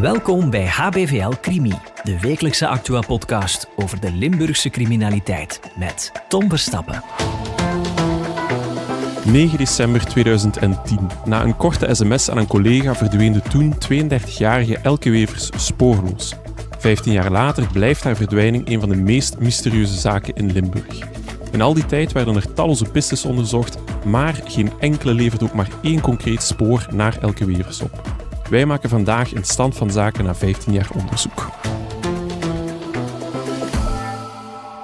Welkom bij HBVL Crimi, de wekelijkse Actua-podcast over de Limburgse criminaliteit met Tom Verstappen. 9 december 2010. Na een korte sms aan een collega verdween de toen 32-jarige Elke Wevers spoorloos. 15 jaar later blijft haar verdwijning een van de meest mysterieuze zaken in Limburg. In al die tijd werden er talloze pistes onderzocht, maar geen enkele levert ook maar één concreet spoor naar Elke Wevers op. Wij maken vandaag een stand van zaken na 15 jaar onderzoek.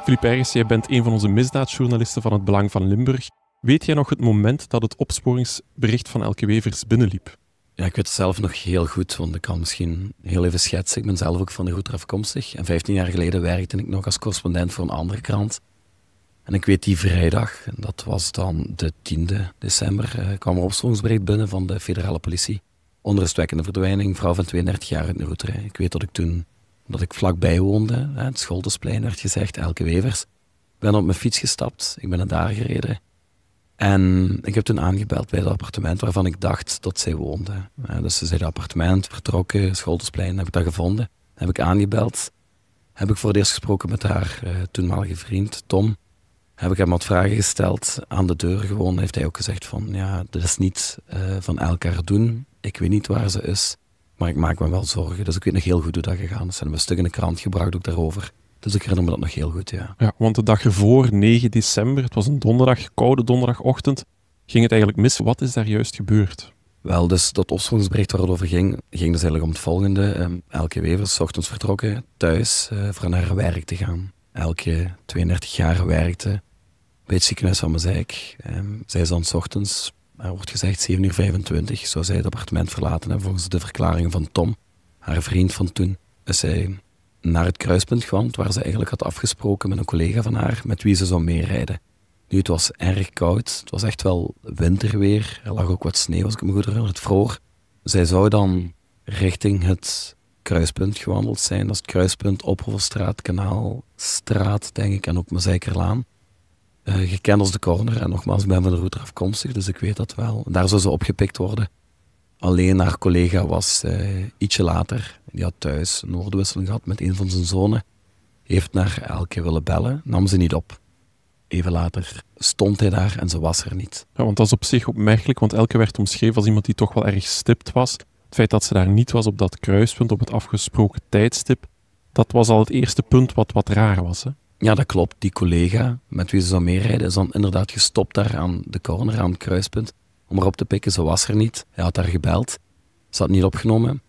Philippe Ergens, jij bent een van onze misdaadjournalisten van het Belang van Limburg. Weet jij nog het moment dat het opsporingsbericht van Elke Wevers binnenliep? Ja, ik weet het zelf nog heel goed, want ik kan misschien heel even schetsen. Ik ben zelf ook van de Route afkomstig en 15 jaar geleden werkte ik nog als correspondent voor een andere krant. En ik weet die vrijdag, en dat was dan de 10e december, kwam er opsporingsbericht binnen van de federale politie. Onrustwekkende verdwijning, vrouw van 32 jaar uit de Route. Ik weet dat ik vlakbij woonde, het Scholtensplein werd gezegd, Elke Wevers. Ik ben op mijn fiets gestapt, ik ben naar daar gereden. En ik heb toen aangebeld bij het appartement waarvan ik dacht dat zij woonde. Dus ze zei het appartement, vertrokken, Scholtensplein, heb ik dat gevonden. Heb ik aangebeld, heb ik voor het eerst gesproken met haar toenmalige vriend, Tom. Heb ik hem wat vragen gesteld aan de deur gewoon. Heeft hij ook gezegd van, ja, dit is niet van elkaar doen. Ik weet niet waar ze is, maar ik maak me wel zorgen. Dus ik weet nog heel goed hoe dat gegaan is. En we hebben een stuk in de krant gebracht ook daarover. Dus ik herinner me dat nog heel goed, ja. Ja, want de dag ervoor, 9 december, het was een donderdag, koude donderdagochtend, ging het eigenlijk mis. Wat is daar juist gebeurd? Wel, dus dat opsporingsbericht waar het over ging dus eigenlijk om het volgende. Elke Wevers, 's ochtends vertrokken, thuis voor naar haar werk te gaan. Elke 32 jaar werkte bij het ziekenhuis van Mozaïek. Zij is dan 's ochtends, er wordt gezegd 7:25, zou zij het appartement verlaten hebben volgens de verklaringen van Tom, haar vriend van toen. Is zij naar het kruispunt gewandeld, waar ze eigenlijk had afgesproken met een collega van haar, met wie ze zou meerijden. Nu, het was erg koud, het was echt wel winterweer, er lag ook wat sneeuw, als ik me goed herinner, het vroor. Zij zou dan richting het kruispunt gewandeld zijn, dat is het kruispunt Ophofstraat, Kanaalstraat, denk ik, en ook Mozaïkerlaan. Gekend als de corner, en nogmaals, ik ben van de Route afkomstig, dus ik weet dat wel. Daar zou ze opgepikt worden. Alleen haar collega was ietsje later, die had thuis een woordenwisseling gehad met een van zijn zonen, heeft naar Elke willen bellen, nam ze niet op. Even later stond hij daar en ze was er niet. Ja, want dat is op zich opmerkelijk, want Elke werd omschreven als iemand die toch wel erg stipt was. Het feit dat ze daar niet was op dat kruispunt, op het afgesproken tijdstip, dat was al het eerste punt wat raar was, hè? Ja, dat klopt. Die collega met wie ze zou meerijden is dan inderdaad gestopt daar aan de corner, aan het kruispunt, om haar op te pikken. Ze was er niet. Hij had haar gebeld. Ze had niet opgenomen.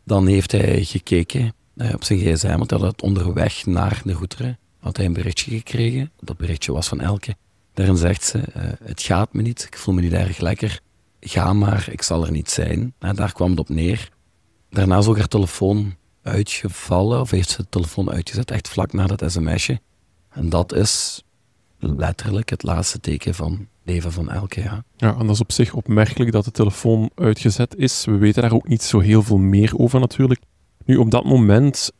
Dan heeft hij gekeken op zijn gsm, want hij had onderweg naar de Route had hij een berichtje gekregen. Dat berichtje was van Elke. Daarin zegt ze, het gaat me niet, ik voel me niet erg lekker. Ga maar, ik zal er niet zijn. Daar kwam het op neer. Daarna is ook haar telefoon uitgevallen, of heeft ze de telefoon uitgezet, echt vlak na dat sms'je. En dat is letterlijk het laatste teken van het leven van Elke, ja. Ja, en dat is op zich opmerkelijk dat de telefoon uitgezet is. We weten daar ook niet zo heel veel meer over natuurlijk. Nu, op dat moment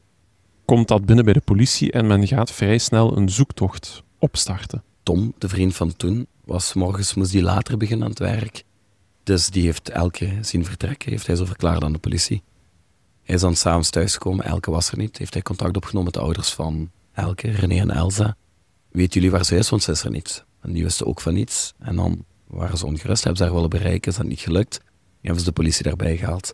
komt dat binnen bij de politie en men gaat vrij snel een zoektocht opstarten. Tom, de vriend van toen, moest die later beginnen aan het werk. Dus die heeft Elke zien vertrekken, heeft hij zo verklaard aan de politie. Hij is dan 's avonds thuisgekomen, Elke was er niet. Heeft hij contact opgenomen met de ouders van Elke, René en Elsa. Weten jullie waar ze is, want ze is er niet. En die wisten ook van niets. En dan waren ze ongerust, hebben ze haar willen bereiken, is dat niet gelukt. Die hebben ze de politie daarbij gehaald. Is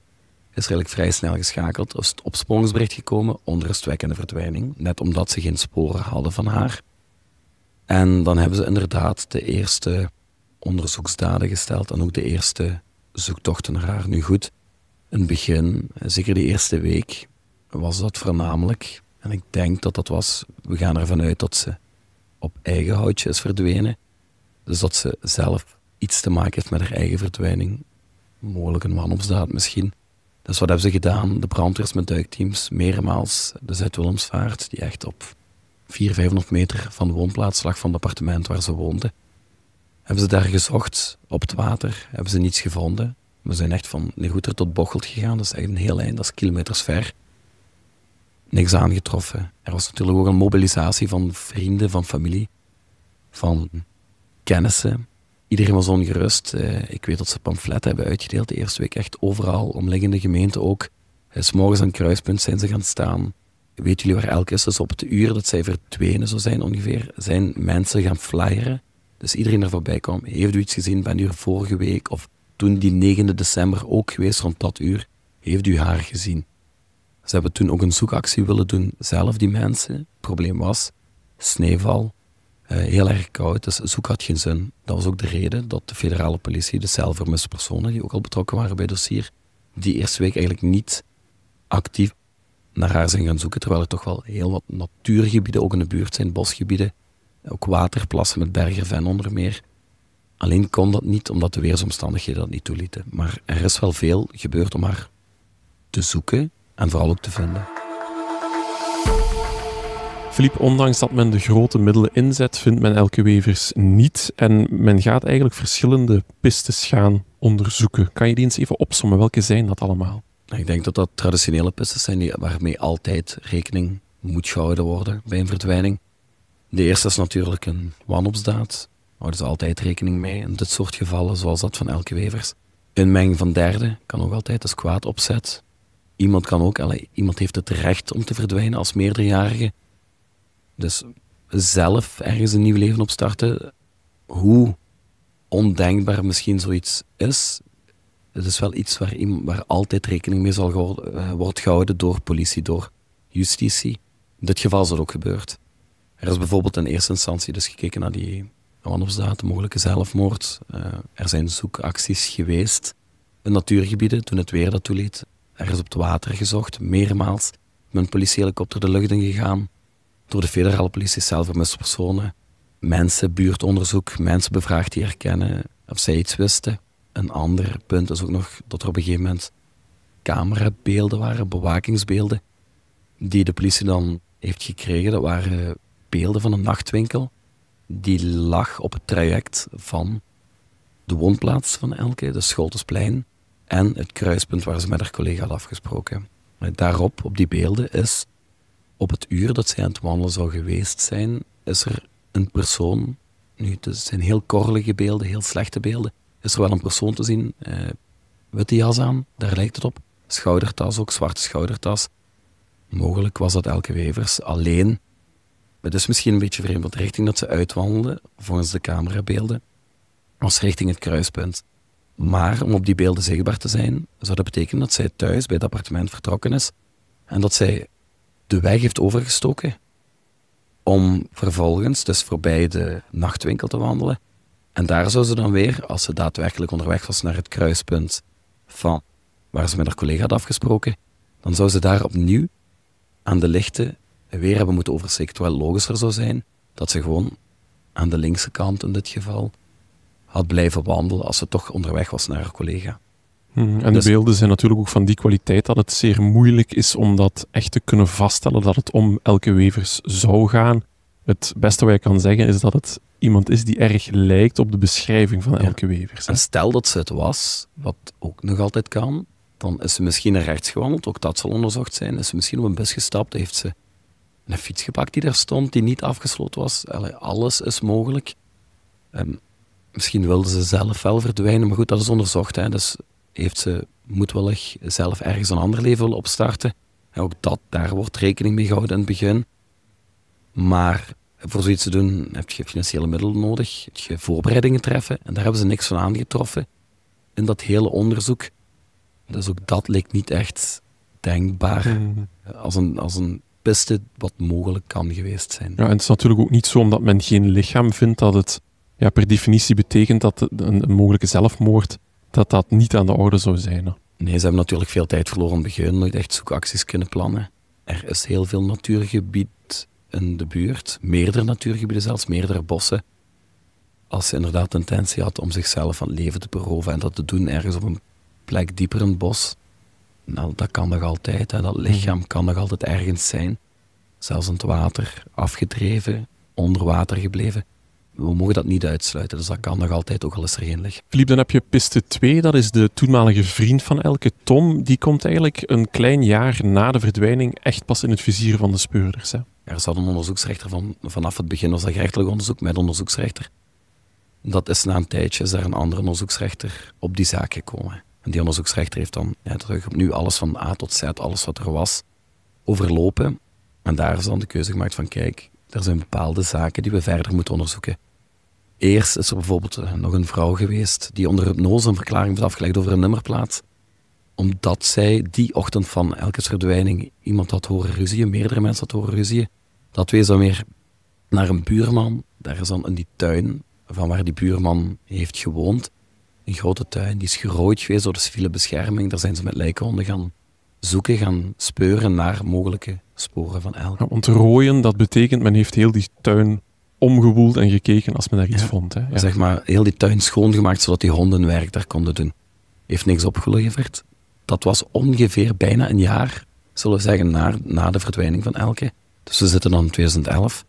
er eigenlijk vrij snel geschakeld. Er is het opsporingsbericht gekomen, onrustwekkende verdwijning. Net omdat ze geen sporen hadden van haar. En dan hebben ze inderdaad de eerste onderzoeksdaden gesteld en ook de eerste zoektochten naar haar. Nu goed, in het begin, zeker de eerste week, was dat voornamelijk. En ik denk dat dat was, we gaan ervan uit dat ze op eigen houtje is verdwenen. Dus dat ze zelf iets te maken heeft met haar eigen verdwijning. Mogelijk een wanopsdaad misschien. Dus wat hebben ze gedaan? De brandweers met duikteams, meermaals de Zuid-Willemsvaart, die echt op 400-500 meter van de woonplaats lag van het appartement waar ze woonde. Hebben ze daar gezocht op het water, hebben ze niets gevonden. We zijn echt van Negoeter tot Bocholt gegaan, dat is echt een heel eind, dat is kilometers ver. Niks aangetroffen. Er was natuurlijk ook een mobilisatie van vrienden, van familie, van kennissen. Iedereen was ongerust. Ik weet dat ze pamfletten hebben uitgedeeld de eerste week, echt overal, omliggende gemeenten ook. 'S morgens aan het kruispunt zijn ze gaan staan. Weten jullie waar Elke is? Dus op het uur dat zij verdwenen zou zijn ongeveer, zijn mensen gaan flyeren. Dus iedereen er voorbij kwam. Heeft u iets gezien? Ben u er vorige week of toen die 9 december ook geweest rond dat uur? Heeft u haar gezien? Ze hebben toen ook een zoekactie willen doen, zelf die mensen. Het probleem was, sneeuwval, heel erg koud, dus zoek had geen zin. Dat was ook de reden dat de federale politie, de cel vermiste personen, die ook al betrokken waren bij het dossier, die eerste week eigenlijk niet actief naar haar zijn gaan zoeken, terwijl er toch wel heel wat natuurgebieden ook in de buurt zijn, bosgebieden, ook waterplassen met bergerven onder meer. Alleen kon dat niet, omdat de weersomstandigheden dat niet toelieten. Maar er is wel veel gebeurd om haar te zoeken en vooral ook te vinden. Philippe, ondanks dat men de grote middelen inzet, vindt men Elke Wevers niet. En men gaat eigenlijk verschillende pistes gaan onderzoeken. Kan je die eens even opsommen? Welke zijn dat allemaal? Ik denk dat dat traditionele pistes zijn waarmee altijd rekening moet gehouden worden bij een verdwijning. De eerste is natuurlijk een wanhoopsdaad. Houden ze altijd rekening mee in dit soort gevallen, zoals dat van Elke Wevers. Een menging van derden kan ook altijd als kwaad opzet. Iemand heeft het recht om te verdwijnen als meerderjarige. Dus zelf ergens een nieuw leven opstarten, hoe ondenkbaar misschien zoiets is, het is wel iets waar altijd rekening mee zal wordt gehouden door politie, door justitie. In dit geval is dat ook gebeurd. Er is bijvoorbeeld in eerste instantie dus gekeken naar die wanhoopsdaad, de mogelijke zelfmoord. Er zijn zoekacties geweest in natuurgebieden toen het weer dat toeliet. Er is op het water gezocht, meermaals. Met een politiehelikopter de lucht in gegaan. Door de federale politie zelf vermiste personen. Mensen, buurtonderzoek, mensen bevraagd die herkennen of zij iets wisten. Een ander punt is ook nog dat er op een gegeven moment camerabeelden waren, bewakingsbeelden, die de politie dan heeft gekregen. Dat waren beelden van een nachtwinkel die lag op het traject van de woonplaats van Elke, de Scholtensplein, en het kruispunt waar ze met haar collega had afgesproken. Daarop, op die beelden, is op het uur dat zij aan het wandelen zou geweest zijn, is er een persoon, nu het zijn heel korrelige beelden, heel slechte beelden, is er wel een persoon te zien, witte jas aan, daar lijkt het op, schoudertas ook, zwarte schoudertas. Mogelijk was dat Elke Wevers, alleen, het is misschien een beetje vreemd, want de richting dat ze uitwandelde, volgens de camerabeelden, was richting het kruispunt. Maar om op die beelden zichtbaar te zijn, zou dat betekenen dat zij thuis bij het appartement vertrokken is en dat zij de weg heeft overgestoken om vervolgens dus voorbij de nachtwinkel te wandelen. En daar zou ze dan weer, als ze daadwerkelijk onderweg was naar het kruispunt van waar ze met haar collega had afgesproken, dan zou ze daar opnieuw aan de lichten weer hebben moeten oversteken. Terwijl het logischer zou zijn dat ze gewoon aan de linkse kant in dit geval had blijven wandelen als ze toch onderweg was naar haar collega. En de beelden zijn natuurlijk ook van die kwaliteit dat het zeer moeilijk is om dat echt te kunnen vaststellen dat het om Elke Wevers zou gaan. Het beste wat je kan zeggen is dat het iemand is die erg lijkt op de beschrijving van Elke Wevers. En stel dat ze het was, wat ook nog altijd kan, dan is ze misschien naar rechts gewandeld, ook dat zal onderzocht zijn. Is ze misschien op een bus gestapt, heeft ze een fiets gepakt die daar stond, die niet afgesloten was. Alles is mogelijk. Misschien wilde ze zelf wel verdwijnen, maar goed, dat is onderzocht. Hè. Dus heeft ze moedwillig zelf ergens een ander leven willen opstarten. En ook daar wordt rekening mee gehouden in het begin. Maar voor zoiets te doen heb je financiële middelen nodig, heb je voorbereidingen treffen. En daar hebben ze niks van aangetroffen in dat hele onderzoek. Dus ook dat leek niet echt denkbaar als een piste wat mogelijk kan geweest zijn. Ja, en het is natuurlijk ook niet zo omdat men geen lichaam vindt dat het per definitie betekent dat een mogelijke zelfmoord dat niet aan de orde zou zijn. Hè? Nee, ze hebben natuurlijk veel tijd verloren in het begin, nooit echt zoekacties kunnen plannen. Er is heel veel natuurgebied in de buurt, meerdere natuurgebieden zelfs, meerdere bossen. Als ze inderdaad de intentie had om zichzelf van het leven te beroven en dat te doen ergens op een plek dieper in het bos, nou, dat kan nog altijd. Hè. Dat lichaam kan nog altijd ergens zijn. Zelfs in het water, afgedreven, onder water gebleven. We mogen dat niet uitsluiten, dus dat kan nog altijd, ook al is er geen lichaam. Philippe, dan heb je piste 2, dat is de toenmalige vriend van Elke, Tom. Die komt eigenlijk een klein jaar na de verdwijning echt pas in het vizier van de speurders. Hè? Er zat een onderzoeksrechter vanaf het begin, was dat gerechtelijk onderzoek met onderzoeksrechter. Dat is na een tijdje, is daar een andere onderzoeksrechter op die zaak gekomen. En die onderzoeksrechter heeft dan terug opnieuw alles van A tot Z, alles wat er was, overlopen. En daar is dan de keuze gemaakt van, kijk, er zijn bepaalde zaken die we verder moeten onderzoeken. Eerst is er bijvoorbeeld nog een vrouw geweest die onder hypnose een verklaring heeft afgelegd over een nummerplaat. Omdat zij die ochtend van Elkes verdwijning iemand had horen ruzien, meerdere mensen had horen ruzien. Dat wees dan weer naar een buurman. Daar is dan in die tuin van waar die buurman heeft gewoond, een grote tuin, die is gerooid geweest door de civiele bescherming. Daar zijn ze met lijkhonden gaan zoeken, gaan speuren naar mogelijke sporen van Elke. Ja, want rooien, dat betekent men heeft heel die tuin omgewoeld en gekeken als men daar iets vond. Hè? Ja. Zeg maar, heel die tuin schoongemaakt, zodat die honden werk daar konden doen. Heeft niks opgeleverd. Dat was ongeveer bijna een jaar, zullen we zeggen, na de verdwijning van Elke. Dus we zitten dan in 2011.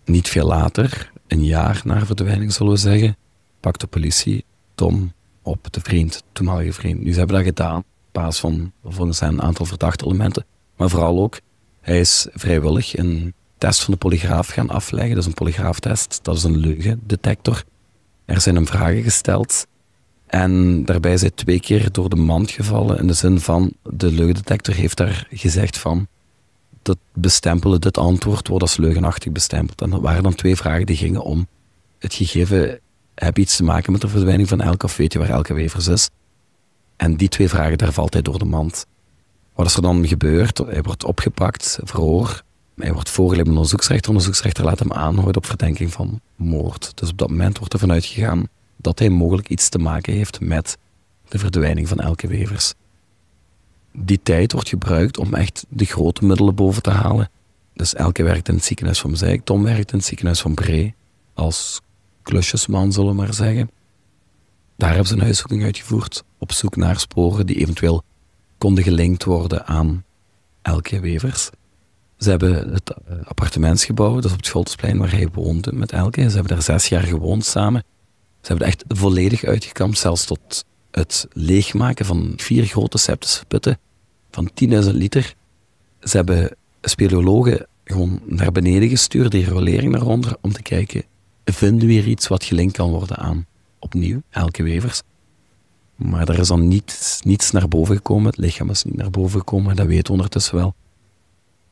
Niet veel later, een jaar na de verdwijning, zullen we zeggen, pakt de politie Tom op, de vriend, toenmalige vriend. Nu, ze hebben dat gedaan, op basis van volgens hen een aantal verdachte elementen. Maar vooral ook, hij is vrijwillig een test van de polygraaf gaan afleggen. Dat is een polygraaftest, dat is een leugendetector. Er zijn hem vragen gesteld. En daarbij is hij 2 keer door de mand gevallen, in de zin van, de leugendetector heeft daar gezegd van, dat bestempelen, dit antwoord wordt als leugenachtig bestempeld. En dat waren dan 2 vragen die gingen om het gegeven, heb je iets te maken met de verdwijning van Elke, of weet je waar Elke Wevers is? En die 2 vragen, daar valt hij door de mand. Wat is er dan gebeurd? Hij wordt opgepakt, verhoor. Hij wordt voorgeleid aan de onderzoeksrechter. De onderzoeksrechter laat hem aanhouden op verdenking van moord. Dus op dat moment wordt er vanuit gegaan dat hij mogelijk iets te maken heeft met de verdwijning van Elke Wevers. Die tijd wordt gebruikt om echt de grote middelen boven te halen. Dus Elke werkt in het ziekenhuis van Zeik, Tom werkt in het ziekenhuis van Bree, als klusjesman, zullen we maar zeggen. Daar hebben ze een huiszoeking uitgevoerd, op zoek naar sporen die eventueel konden gelinkt worden aan Elke Wevers. Ze hebben het appartementsgebouw, dat is op het Scholtesplein waar hij woonde met Elke. Ze hebben daar 6 jaar gewoond samen. Ze hebben echt volledig uitgekampt, zelfs tot het leegmaken van 4 grote septische putten van 10.000 liter. Ze hebben speleologen gewoon naar beneden gestuurd, die riolering daaronder, om te kijken, vinden we hier iets wat gelinkt kan worden aan, opnieuw, Elke Wevers. Maar er is dan niets naar boven gekomen, het lichaam is niet naar boven gekomen, dat weten we ondertussen wel.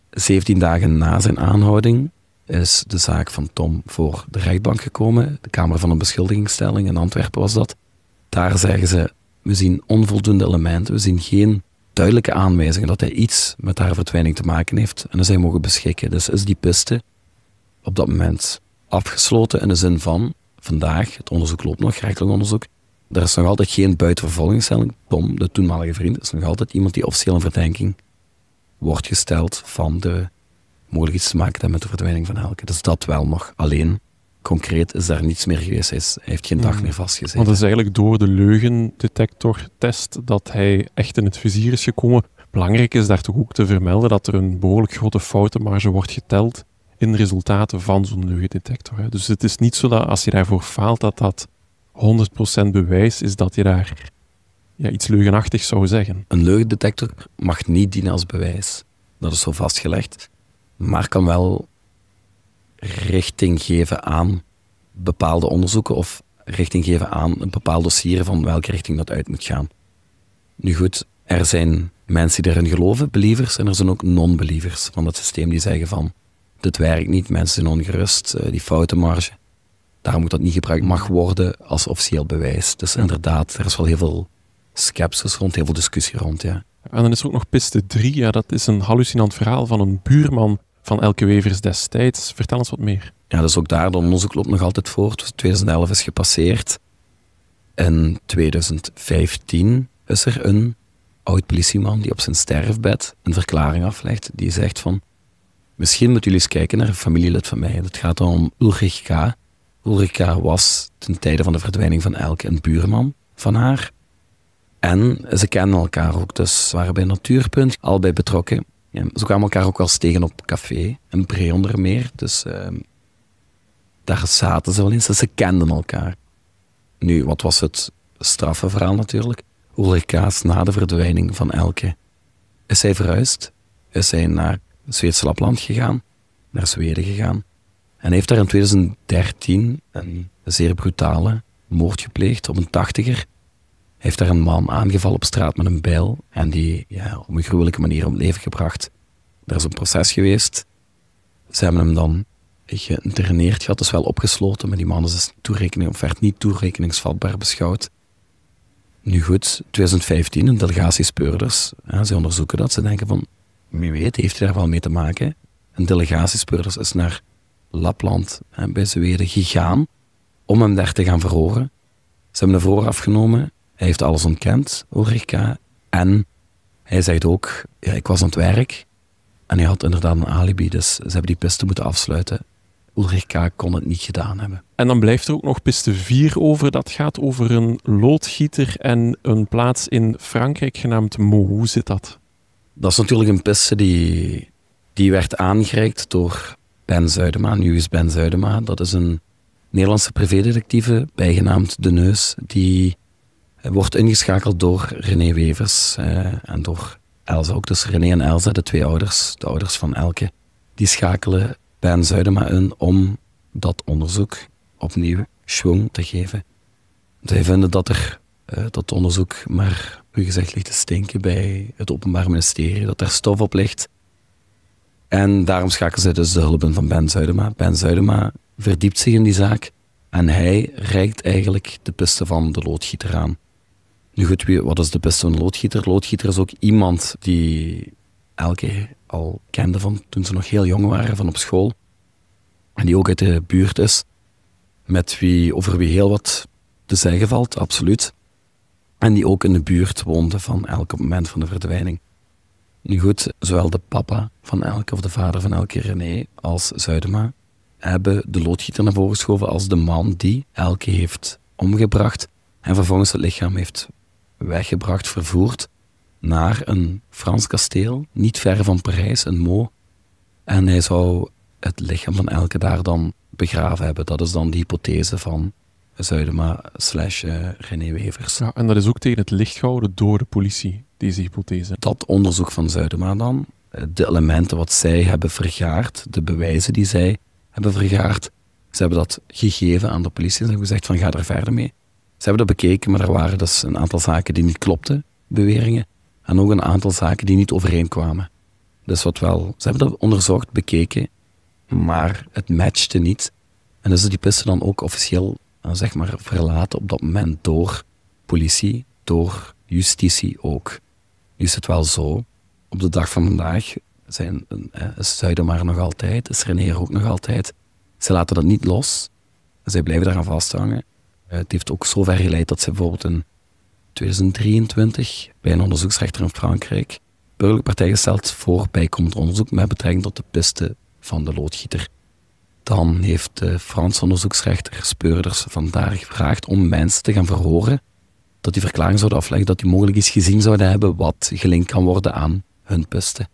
17 dagen na zijn aanhouding is de zaak van Tom voor de rechtbank gekomen, de Kamer van een Beschuldigingsstelling in Antwerpen was dat. Daar zeggen ze, we zien onvoldoende elementen, we zien geen duidelijke aanwijzingen dat hij iets met haar verdwijning te maken heeft en dus hij mogen beschikken. Dus is die piste op dat moment afgesloten in de zin van, vandaag, het onderzoek loopt nog, rechtelijk onderzoek, er is nog altijd geen buitenvervolgingsstelling. Tom, de toenmalige vriend, is nog altijd iemand die officieel in verdenking wordt gesteld van de mogelijk iets te maken hebben met de verdwijning van Elke. Dus dat wel nog. Alleen, concreet is daar niets meer geweest. Hij heeft geen dag meer vastgezeten. Want het is eigenlijk door de leugendetectortest dat hij echt in het vizier is gekomen. Belangrijk is daar toch ook te vermelden dat er een behoorlijk grote foutenmarge wordt geteld in de resultaten van zo'n leugendetector. Hè. Dus het is niet zo dat als je daarvoor faalt, dat 100% bewijs is dat je daar iets leugenachtigs zou zeggen. Een leugendetector mag niet dienen als bewijs. Dat is zo vastgelegd. Maar kan wel richting geven aan bepaalde onderzoeken of richting geven aan een bepaald dossier van welke richting dat uit moet gaan. Nu goed, er zijn mensen die erin geloven, believers, en er zijn ook non-believers van het systeem die zeggen van dit werkt niet, mensen zijn ongerust, die foutenmarge. Daarom moet dat niet gebruikt mag worden als officieel bewijs. Dus inderdaad, er is wel heel veel sceptisch rond, heel veel discussie rond, ja. En dan is er ook nog piste 3. Ja, dat is een hallucinant verhaal van een buurman van Elke Wevers destijds. Vertel eens wat meer. Ja, dus ook daar, de onderzoek loopt nog altijd voort. 2011 is gepasseerd. In 2015 is er een oud-politieman die op zijn sterfbed een verklaring aflegt. Die zegt van, misschien moeten jullie eens kijken naar een familielid van mij. Het gaat dan om Ulrich K. Ulrich K. was ten tijde van de verdwijning van Elke een buurman van haar. En ze kennen elkaar ook, dus ze waren bij Natuurpunt allebei betrokken. Ja, ze kwamen elkaar ook wel eens tegen op café, in Bree onder meer. Dus daar zaten ze wel eens, dus ze kenden elkaar. Nu, wat was het straffe verhaal natuurlijk? Ulrich K. na de verdwijning van Elke is hij verhuisd. Is hij naar Zweedse Lapland gegaan, naar Zweden gegaan. En heeft daar in 2013 een zeer brutale moord gepleegd op een 80er. heeft daar een man aangevallen op straat met een bijl en die op een gruwelijke manier om het leven gebracht. Er is een proces geweest. Ze hebben hem dan geïnterneerd gehad, dus wel opgesloten, maar die man is werd niet toerekeningsvatbaar beschouwd. Nu goed, 2015, een delegatie speurders, ze onderzoeken dat, ze denken van, wie weet, heeft hij daar wel mee te maken? Een delegatie speurders is naar Lapland bij Zweden gegaan om hem daar te gaan verhoren. Ze hebben de verhoor afgenomen, hij heeft alles ontkend, Ulrich K. En hij zegt ook, ik was aan het werk en hij had inderdaad een alibi, dus ze hebben die piste moeten afsluiten. Ulrich K. kon het niet gedaan hebben. En dan blijft er ook nog piste 4 over. Dat gaat over een loodgieter en een plaats in Frankrijk genaamd Meaux. Hoe zit dat? Dat is natuurlijk een piste die werd aangereikt door Ben Zuidema. Nu is Ben Zuidema, dat is een Nederlandse privédetectieve, bijgenaamd De Neus, die wordt ingeschakeld door René Wevers en door Elsa ook. Dus René en Elsa, de twee ouders, de ouders van Elke, die schakelen Ben Zuidema in om dat onderzoek opnieuw schwung te geven. Zij vinden dat dat onderzoek maar, u gezegd, ligt te stinken bij het Openbaar Ministerie, dat er stof op ligt. En daarom schakelen zij dus de hulp in van Ben Zuidema. Ben Zuidema verdiept zich in die zaak en hij reikt eigenlijk de piste van de loodgieter aan. Nu goed, wat is de piste van de loodgieter? De loodgieter is ook iemand die Elke al kende van toen ze nog heel jong waren, van op school. En die ook uit de buurt is, over wie heel wat te zeggen valt, absoluut. En die ook in de buurt woonde van Elke op het moment van de verdwijning. Nu goed, zowel de papa van Elke of de vader van Elke, René, als Zuidema hebben de loodgieter naar voren geschoven als de man die Elke heeft omgebracht en vervolgens het lichaam heeft weggebracht, vervoerd naar een Frans kasteel, niet ver van Parijs, in Meaux. En hij zou het lichaam van Elke daar dan begraven hebben. Dat is dan de hypothese van Zuidema / René Wevers. Ja, en dat is ook tegen het licht gehouden door de politie, deze hypothese. Dat onderzoek van Zuidema dan, de elementen wat zij hebben vergaard, de bewijzen die zij hebben vergaard, ze hebben dat gegeven aan de politie. Ze hebben gezegd van ga er verder mee. Ze hebben dat bekeken, maar er waren dus een aantal zaken die niet klopten, beweringen, en ook een aantal zaken die niet overeenkwamen. Dus ze hebben dat onderzocht, bekeken, maar het matchte niet. En dus is die piste dan ook officieel verlaten op dat moment door politie, door justitie ook. Nu is het wel zo, op de dag van vandaag is Zuidema er nog altijd, is René er ook nog altijd. Ze laten dat niet los, zij blijven daaraan vasthangen. Het heeft ook zo ver geleid dat ze bijvoorbeeld in 2023 bij een onderzoeksrechter in Frankrijk burgerlijke partij gesteld voor bijkomend onderzoek met betrekking tot de piste van de loodgieter. Dan heeft de Franse onderzoeksrechter speurders vandaag gevraagd om mensen te gaan verhoren, dat die verklaring zouden afleggen, dat die mogelijk eens gezien zouden hebben wat gelinkt kan worden aan hun piste.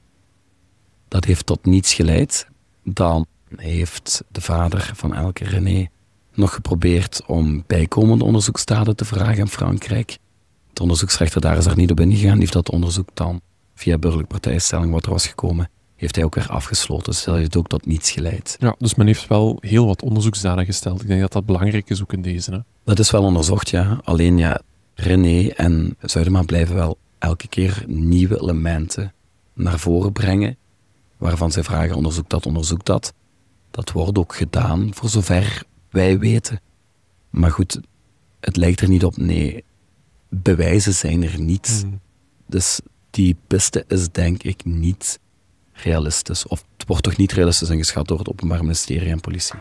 Dat heeft tot niets geleid. Dan heeft de vader van Elke, René, nog geprobeerd om bijkomende onderzoeksdaden te vragen in Frankrijk. De onderzoeksrechter daar is er niet op ingegaan, die heeft dat onderzoek dan via burgerlijke partijstelling wat er was gekomen, heeft hij ook weer afgesloten. Dus dat heeft ook tot niets geleid. Ja, dus men heeft wel heel wat onderzoeksdaden gesteld. Ik denk dat dat belangrijk is ook in deze. Hè? Dat is wel onderzocht, ja. Alleen René en Zuidema blijven wel elke keer nieuwe elementen naar voren brengen, waarvan zij vragen, onderzoek dat. Dat wordt ook gedaan, voor zover wij weten. Maar goed, het lijkt er niet op. Nee, bewijzen zijn er niet. Dus die piste is denk ik niet realistisch. Of het wordt toch niet realistisch ingeschat door het Openbaar Ministerie en politie.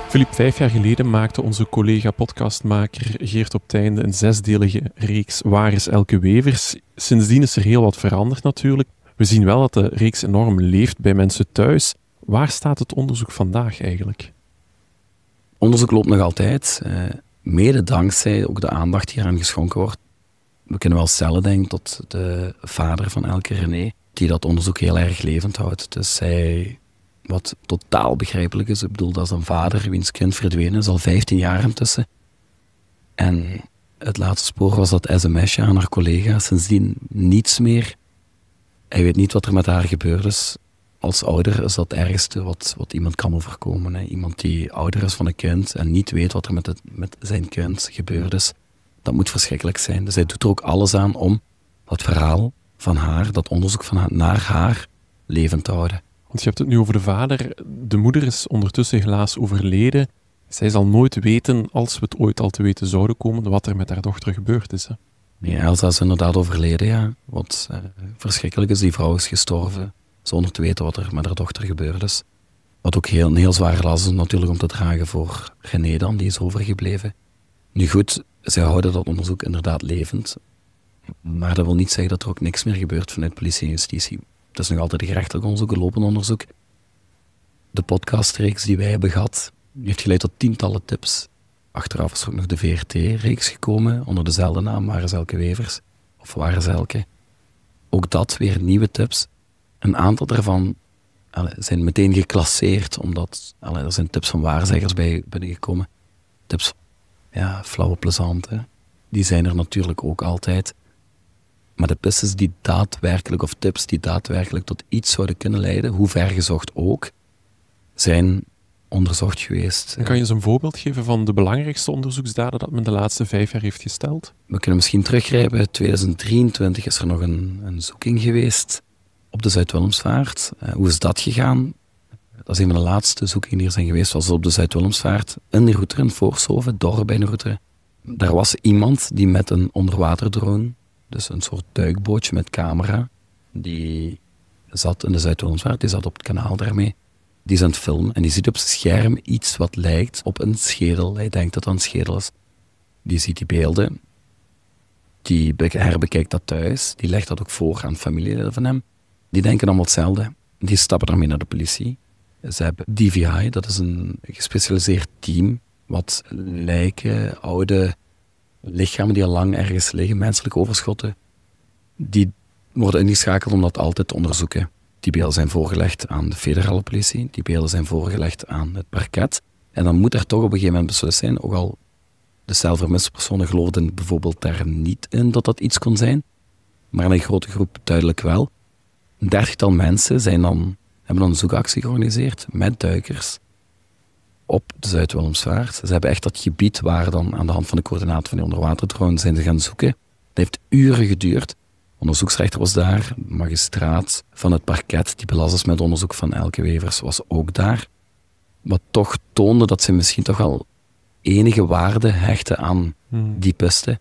Philippe, 5 jaar geleden maakte onze collega-podcastmaker Geert op Teinde een 6-delige reeks Waar is Elke Wevers? Sindsdien is er heel wat veranderd natuurlijk. We zien wel dat de reeks enorm leeft bij mensen thuis. Waar staat het onderzoek vandaag eigenlijk? Onderzoek loopt nog altijd, mede dankzij ook de aandacht die eraan geschonken wordt. We kunnen wel stellen, denk ik, tot de vader van Elke, René, die dat onderzoek heel erg levend houdt. Dus wat totaal begrijpelijk is, ik bedoel, dat is een vader wiens kind verdwenen is, al 15 jaar intussen. En het laatste spoor was dat sms'je aan haar collega, sindsdien niets meer. Hij weet niet wat er met haar gebeurd is. als ouder is dat het ergste wat iemand kan overkomen. Hè. Iemand die ouder is van een kind en niet weet wat er met zijn kind gebeurd is, dat moet verschrikkelijk zijn. Dus hij doet er ook alles aan om dat verhaal van haar, dat onderzoek van haar, naar haar levend te houden. Want je hebt het nu over de vader. De moeder is ondertussen helaas overleden. Zij zal nooit weten, als we het ooit al te weten zouden komen, wat er met haar dochter gebeurd is. Hè? Nee, Elsa is inderdaad overleden, ja. Wat verschrikkelijk is, die vrouw is gestorven zonder te weten wat er met haar dochter gebeurd is. Wat ook een heel zware last is natuurlijk om te dragen voor René dan, die is overgebleven. Nu goed, zij houden dat onderzoek inderdaad levend. Maar dat wil niet zeggen dat er ook niks meer gebeurt vanuit politie en justitie. Het is nog altijd een gerechtelijk onderzoek, een lopend onderzoek. De podcastreeks die wij hebben gehad, heeft geleid tot tientallen tips. Achteraf is ook nog de VRT-reeks gekomen, onder dezelfde naam, Waren Elke Wevers. Of Waren Elke. Ook dat weer nieuwe tips. Een aantal daarvan zijn meteen geclasseerd, omdat er zijn tips van waarzeggers bij binnengekomen. Tips, ja, flauwe plezante. Die zijn er natuurlijk ook altijd. Maar de pistes die daadwerkelijk, of tips die daadwerkelijk tot iets zouden kunnen leiden, hoe ver gezocht ook, zijn onderzocht geweest. En kan je eens een voorbeeld geven van de belangrijkste onderzoeksdaden dat men de laatste 5 jaar heeft gesteld? We kunnen misschien teruggrijpen. In 2023 is er nog een zoeking geweest op de Zuid-Willemsvaart. Hoe is dat gegaan? Dat is een van de laatste zoekingen die er zijn geweest, was op de Zuid-Willemsvaart, in de Roeteren, in Voorshoven, dorp bij de Roeteren. Daar was iemand die met een onderwaterdrone, dus een soort duikbootje met camera, die zat in de Zuid-Willemsvaart, die zat op het kanaal daarmee. Die is aan het filmen en die ziet op zijn scherm iets wat lijkt op een schedel. Hij denkt dat het een schedel is. Die ziet die beelden, die herbekijkt dat thuis, die legt dat ook voor aan familieleden van hem. Die denken allemaal hetzelfde. Die stappen daarmee naar de politie. Ze hebben DVI, dat is een gespecialiseerd team, wat lijken, oude lichamen die al lang ergens liggen, menselijke overschotten, die worden ingeschakeld om dat altijd te onderzoeken. Die beelden zijn voorgelegd aan de federale politie, die beelden zijn voorgelegd aan het parket. En dan moet er toch op een gegeven moment beslist zijn, ook al de zelfvermiste personen geloofden bijvoorbeeld daar niet in dat iets kon zijn, maar in een grote groep duidelijk wel. Een 30-tal mensen hebben dan een zoekactie georganiseerd met duikers op de Zuid-Willemsvaart. Ze hebben echt dat gebied waar dan aan de hand van de coördinaten van die onderwaterdrone zijn ze gaan zoeken. Dat heeft uren geduurd. De onderzoeksrechter was daar, de magistraat van het parket die belast is met onderzoek van Elke Wevers was ook daar. Wat toch toonde dat ze misschien toch wel enige waarde hechten aan die piste.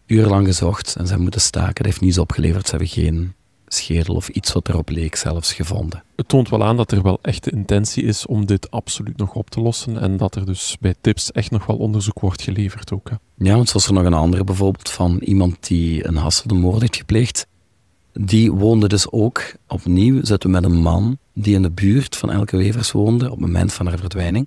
Urenlang gezocht en ze hebben moeten staken. Dat heeft niets opgeleverd. Ze hebben geen schedel of iets wat erop leek zelfs gevonden. Het toont wel aan dat er wel echt de intentie is om dit absoluut nog op te lossen en dat er dus bij tips echt nog wel onderzoek wordt geleverd ook. Hè? Ja, want zoals er nog een andere bijvoorbeeld van iemand die een Hasselde moord heeft gepleegd. Die woonde dus ook, opnieuw zitten we met een man die in de buurt van Elke Wevers woonde op het moment van haar verdwijning.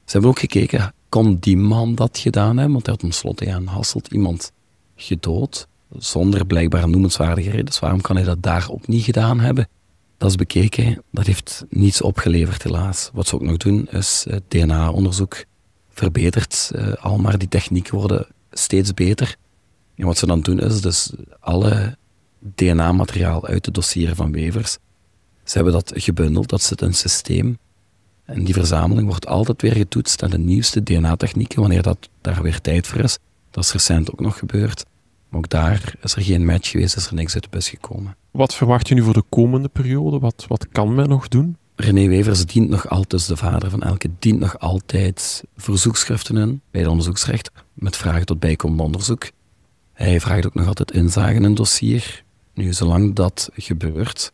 Ze hebben ook gekeken, kon die man dat gedaan hebben? Want hij had tenslotte in Hasselt iemand gedood, zonder blijkbaar noemenswaardige reden. Dus waarom kan hij dat daar ook niet gedaan hebben? Dat is bekeken, dat heeft niets opgeleverd helaas. Wat ze ook nog doen is DNA-onderzoek verbeterd. Al maar die technieken worden steeds beter. En wat ze dan doen is dus alle DNA-materiaal uit de dossieren van Wevers. Ze hebben dat gebundeld, dat zit in een systeem. En die verzameling wordt altijd weer getoetst aan de nieuwste DNA-technieken, wanneer daar weer tijd voor is. Dat is recent ook nog gebeurd. Maar ook daar is er geen match geweest, is er niks uit de bus gekomen. Wat verwacht je nu voor de komende periode? Wat kan men nog doen? René Wevers dient nog altijd, dus de vader van Elke, dient nog altijd verzoekschriften in bij de onderzoeksrechter met vragen tot bijkomend onderzoek. Hij vraagt ook nog altijd inzage in een dossier. Nu, zolang dat gebeurt,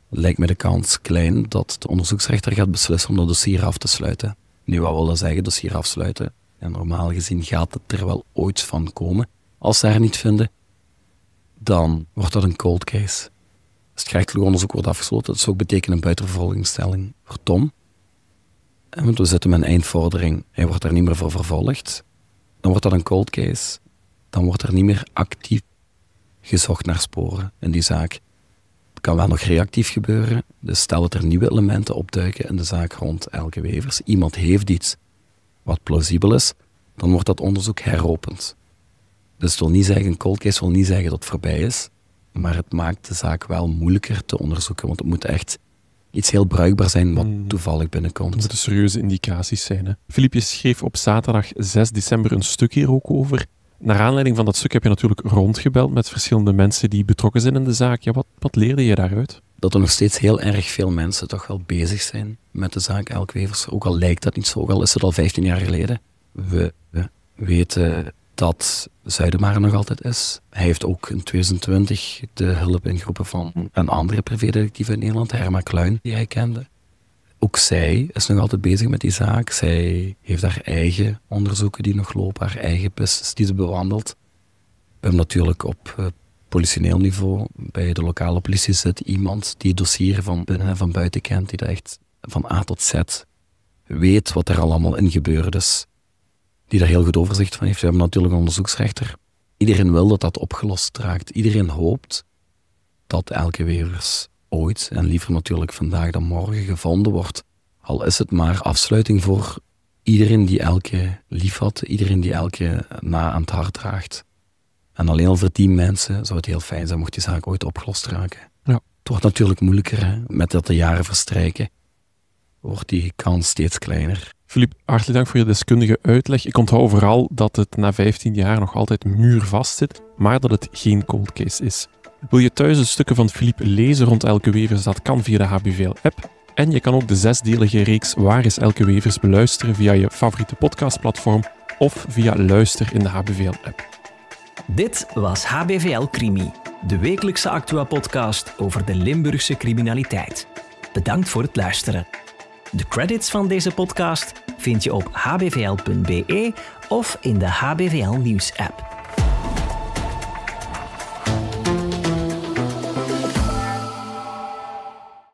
lijkt me de kans klein dat de onderzoeksrechter gaat beslissen om dat dossier af te sluiten. Nu, wat wil dat zeggen, dossier afsluiten? En normaal gezien gaat het er wel ooit van komen. Als ze haar niet vinden, dan wordt dat een cold case. Als het gerechtelijk onderzoek wordt afgesloten, dat zou ook betekenen een buitenvervolgingsstelling voor Tom. Want we zitten met een eindvordering, hij wordt daar niet meer voor vervolgd. Dan wordt dat een cold case. Dan wordt er niet meer actief gezocht naar sporen in die zaak. Het kan wel nog reactief gebeuren. Dus stel dat er nieuwe elementen opduiken in de zaak rond Elke Wevers. Iemand heeft iets wat plausibel is, dan wordt dat onderzoek heropend. Dus het wil niet zeggen, een cold case wil niet zeggen dat het voorbij is, maar het maakt de zaak wel moeilijker te onderzoeken, want het moet echt iets heel bruikbaar zijn wat toevallig binnenkomt. Dat moeten serieuze indicaties zijn. Hè? Philippe, je schreef op zaterdag 6 december een stuk hier ook over. Naar aanleiding van dat stuk heb je natuurlijk rondgebeld met verschillende mensen die betrokken zijn in de zaak. Ja, wat leerde je daaruit? Dat er nog steeds heel erg veel mensen toch wel bezig zijn met de zaak Elke Wevers. Ook al lijkt dat niet zo, ook al is het al 15 jaar geleden. We weten dat Zuidema er nog altijd is. Hij heeft ook in 2020 de hulp ingeroepen van een andere privédetectief in Nederland, Herma Kluin, die hij kende. Ook zij is nog altijd bezig met die zaak. Zij heeft haar eigen onderzoeken die nog lopen, haar eigen pistes die ze bewandelt. We hebben natuurlijk op politioneel niveau bij de lokale politie zit iemand die het dossier van binnen en van buiten kent, die dat echt van A tot Z weet wat er allemaal in gebeurd is. Die daar heel goed overzicht van heeft. We hebben natuurlijk een onderzoeksrechter. Iedereen wil dat dat opgelost raakt. Iedereen hoopt dat Elke Wevers ooit, en liever natuurlijk vandaag dan morgen, gevonden wordt. Al is het maar afsluiting voor iedereen die Elke lief had, iedereen die Elke na aan het hart draagt. En alleen al voor die mensen zou het heel fijn zijn mocht die zaak ooit opgelost raken. Ja. Het wordt natuurlijk moeilijker, hè? Met dat de jaren verstrijken, wordt die kans steeds kleiner. Philippe, hartelijk dank voor je deskundige uitleg. Ik onthoud vooral dat het na 15 jaar nog altijd muurvast zit, maar dat het geen cold case is. Wil je thuis de stukken van Philippe lezen rond Elke Wevers? Dat kan via de HBVL-app. En je kan ook de 6-delige reeks Waar is Elke Wevers beluisteren via je favoriete podcastplatform of via Luister in de HBVL-app. Dit was HBVL Crimi, de wekelijkse Actua-podcast over de Limburgse criminaliteit. Bedankt voor het luisteren. De credits van deze podcast vind je op hbvl.be of in de HBVL Nieuws-app.